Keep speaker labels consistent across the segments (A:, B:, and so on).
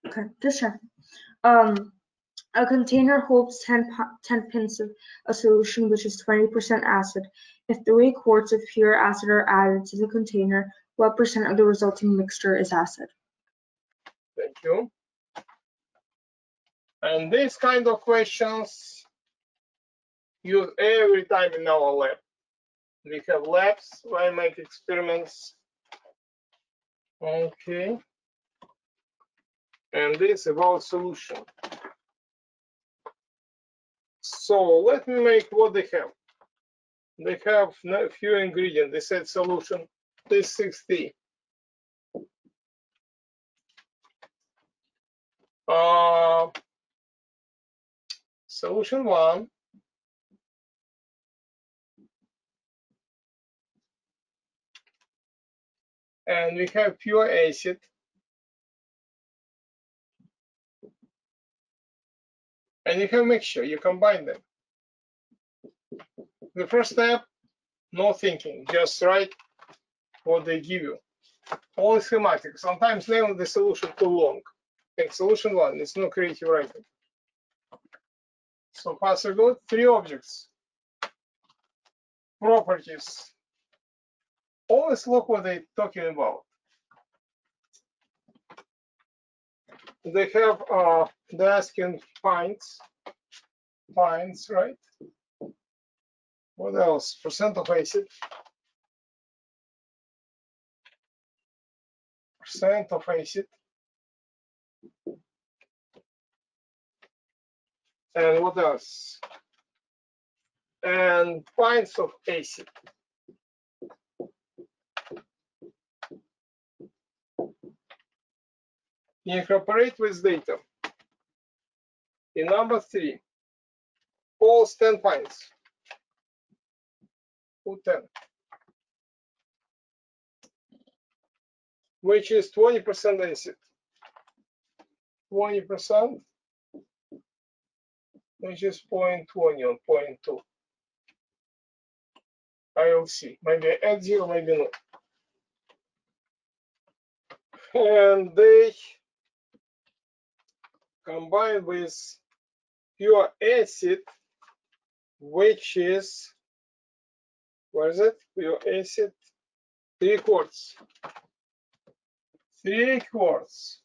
A: Okay, just check. A container holds 10 pints of a solution which is 20% acid. If 3 quarts of pure acid are added to the container, what percent of the resulting mixture is acid?
B: Thank you. And these kind of questions use every time in our lab. We have labs where I make experiments. Okay. And this about solution. So let me make what they have. They have a few ingredients. They said solution. This 60. Solution 1. And we have pure acid. And you have mixture. You combine them. The first step, no thinking. Just write what they give you. All schematic. Sometimes name the solution too long. Like solution 1, it's no creative writing. So pass or good, 3 objects. Properties. Always look what they're talking about. They have they're asking pints, right? What else? Percent of acid. Percent of acid. And what else? And pints of acid. Incorporate with data. In number 3, holds 10 pints. Put 10. Which is 20% acid. 20%, which is 0.20 or 0.2. I will see. Maybe I add 0, maybe not. And they combine with pure acid, which is, where is it? Pure acid, 3 quarts. 3 quarts.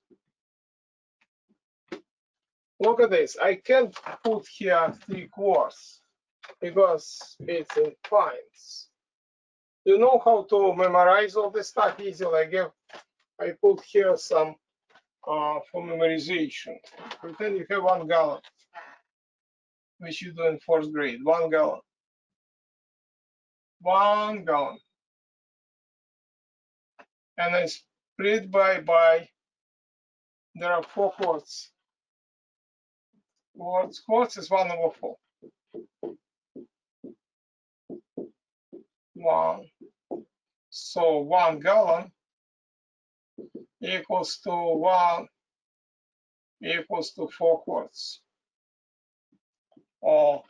B: Look at this. I can't put here 3 quarts because it's in pints. You know how to memorize all this stuff easily. I put here some for memorization. Pretend you have 1 gallon, which you do in 4th grade. 1 gallon. 1 gallon. And I split by there are 4 quarts. Quarts is 1/4. 1. So 1 gallon equals to 1 equals to 4 quarts. Or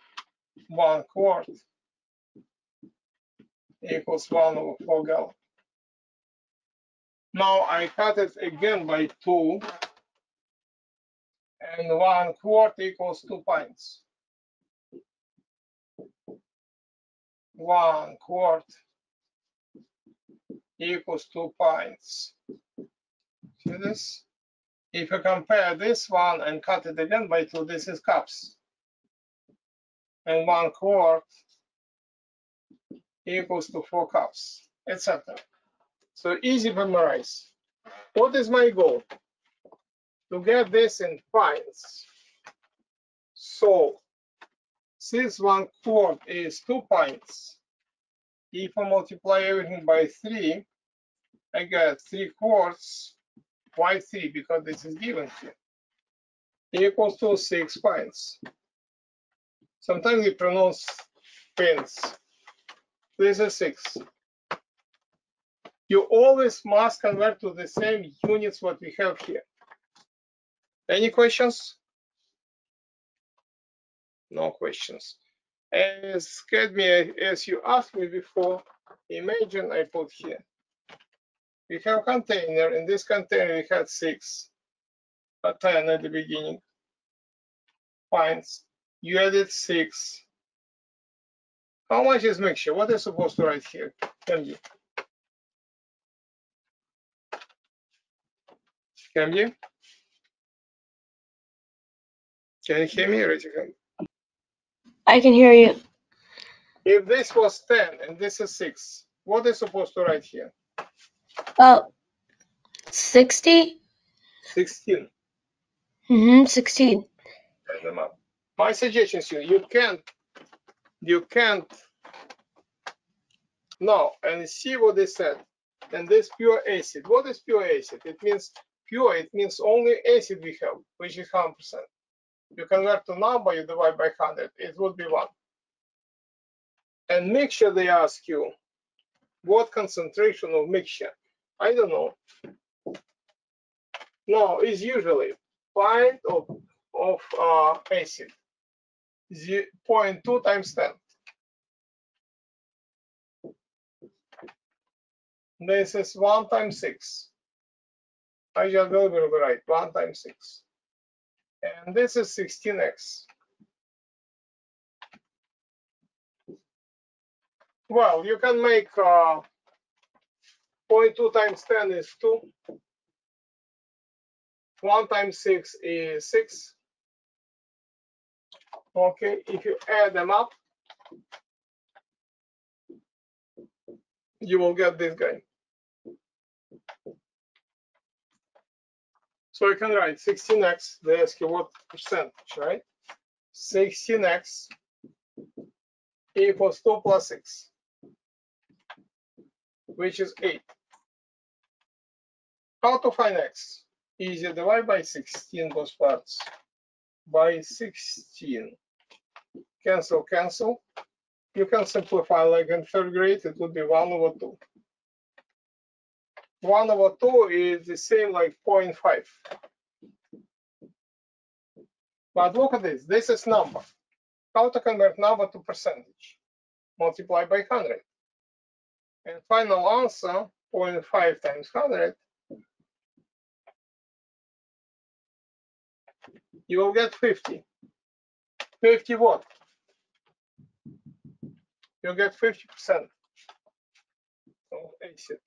B: 1 quart equals 1/4 gallon. Now I cut it again by 2. And 1 quart equals 2 pints. 1 quart equals 2 pints. See this? If you compare this one and cut it again by 2, this is cups. And 1 quart equals to 4 cups, etc. So easy to memorize. What is my goal? To get this in pints. So since 1 quart is 2 pints, if I multiply everything by 3, I get 3 quarts. Why 3? Because this is given here. Equals to 6 pints. Sometimes we pronounce pints. This is 6. You always must convert to the same units what we have here. Any questions? No questions. As you asked me before, imagine I put here. We have a container. In this container, we had 6. a 10 at the beginning. Finds you added 6. How much is mixture? What is supposed to write here? Can you hear me? Raise your hand.
C: I can hear you.
B: If this was 10 and this is 6, what is supposed to write here?
C: 60?
B: 16.
C: 16.
B: Add them up. My suggestion is you can't now and see what they said. And this pure acid. What is pure acid? It means pure, it means only acid we have, which is 100%. You convert to number, you divide by 100, it would be 1. And mixture, they ask you, what concentration of mixture? I don't know. No, it's usually pint of acid, 0.2 times 10. This is 1 times 6. I just will be right, 1 times 6. And this is 16x. Well, you can make 0.2 times 10 is 2. 1 times 6 is 6. Okay, if you add them up, you will get this guy. So you can write 16x, they ask you what percentage, right? 16x equals 2 plus 6, which is 8. How to find x? Easy, divide by 16 both parts. By 16. Cancel, cancel. You can simplify like in 3rd grade, it would be 1 over 2. 1 over 2 is the same like 0.5. But look at this. This is number. How to convert number to percentage? Multiply by 100. And final answer, 0.5 times 100, you will get 50. 50 what? You get 50% of acid.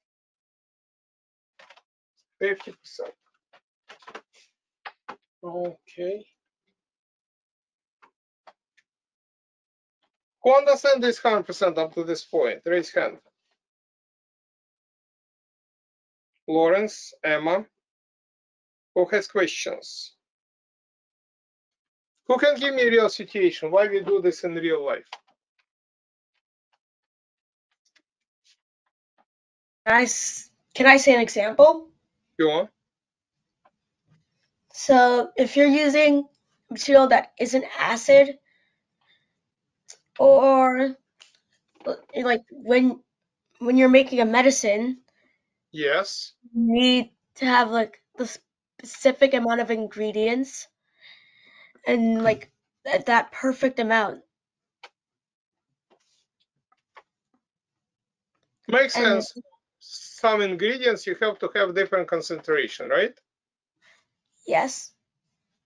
B: 50%. Okay. Who understands this 100% up to this point? Raise hand. Lawrence, Emma. Who has questions? Who can give me a real situation? Why we do this in real life?
C: Can I say an example?
B: Sure.
C: So if you're using material that isn't acid, or like when you're making a medicine,
B: Yes.
C: you need to have like the specific amount of ingredients and like that perfect amount.
B: Makes
C: And
B: sense. Some ingredients you have to have different concentration, right?
C: yes.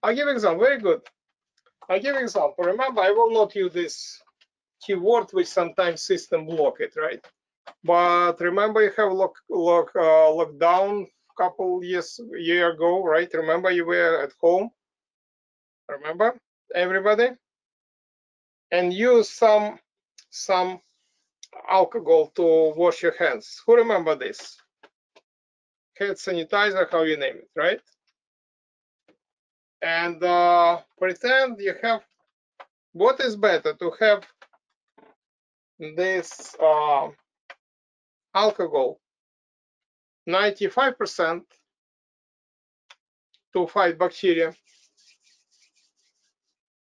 B: I'll give example. Very good. I'll give example. Remember, I will not use this keyword which sometimes system block it, right? But remember, you have lockdown a couple year ago, right? Remember, you were at home. Remember, everybody, and use some alcohol to wash your hands. Who remember this? Hand sanitizer, how you name it, right? And pretend you have. What is better, to have this alcohol 95% to fight bacteria,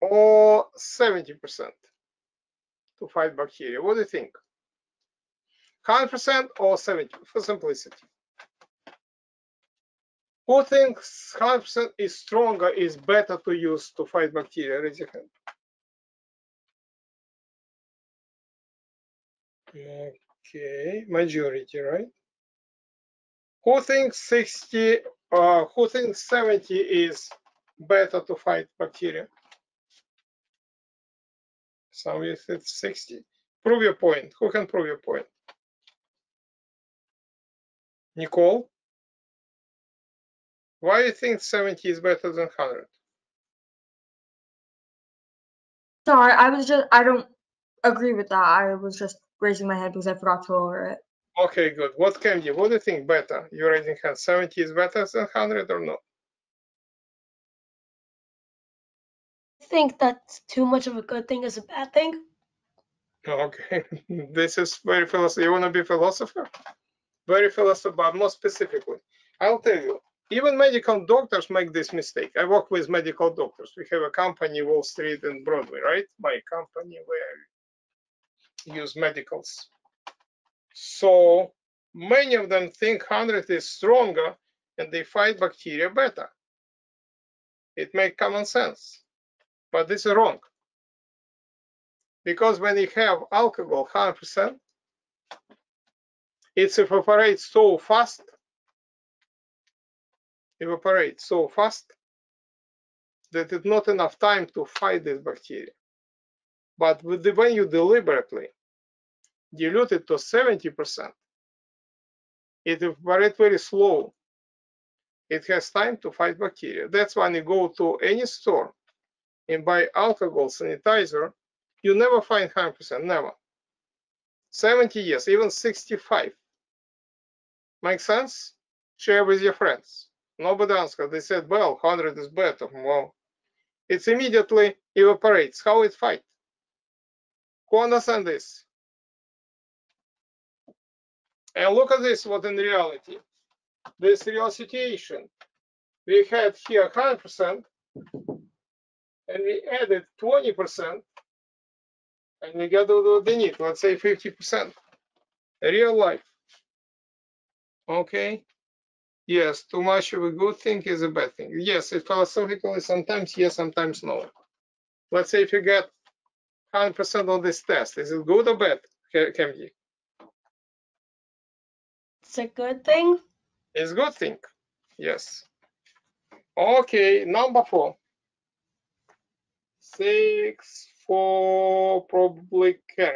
B: or 70% to fight bacteria? What do you think? 100% or 70% for simplicity? Who thinks 100% is stronger, is better to use to fight bacteria? Raise your hand. Okay, majority, right? Who thinks 60 Who thinks 70 is better to fight bacteria? Some will say 60. Prove your point. Who can prove your point? Nicole? Why do you think 70 is better than 100?
A: Sorry, I don't agree with that. I was just raising my hand because I forgot to lower it.
B: Okay, good. What can you? What do you think better? You're raising hand. 70 is better than 100 or not?
C: I think that's too much of a good thing is a bad thing.
B: Okay, this is very philosophical. You want to be a philosopher? Very philosophical, but more specifically, I'll tell you, even medical doctors make this mistake. I work with medical doctors. We have a company, Wall Street and Broadway, right? My company where I use medicals. So many of them think 100 is stronger and they fight bacteria better. It makes common sense, but this is wrong. Because when you have alcohol 100%, it evaporates so fast that it's not enough time to fight this bacteria. But when you deliberately dilute it to 70%, it evaporates very slow. It has time to fight bacteria. That's when you go to any store and buy alcohol sanitizer, you never find 100%, never. 70 yes, even 65. Make sense? Share with your friends. Nobody answered. They said, well, 100 is better. Well, it immediately evaporates. How it fight? Who understand this? And look at this, what in reality. This real situation. We had here 100%, and we added 20%, and we got what they need, let's say 50%. Real life. Okay? Yes, too much of a good thing is a bad thing. Yes, it's philosophically sometimes yes, sometimes no. Let's say if you get 100% on this test, is it good or bad, Kemji?
C: It's a good thing.
B: It's a good thing. Yes. Okay, number 4. 6, 4, probably carry.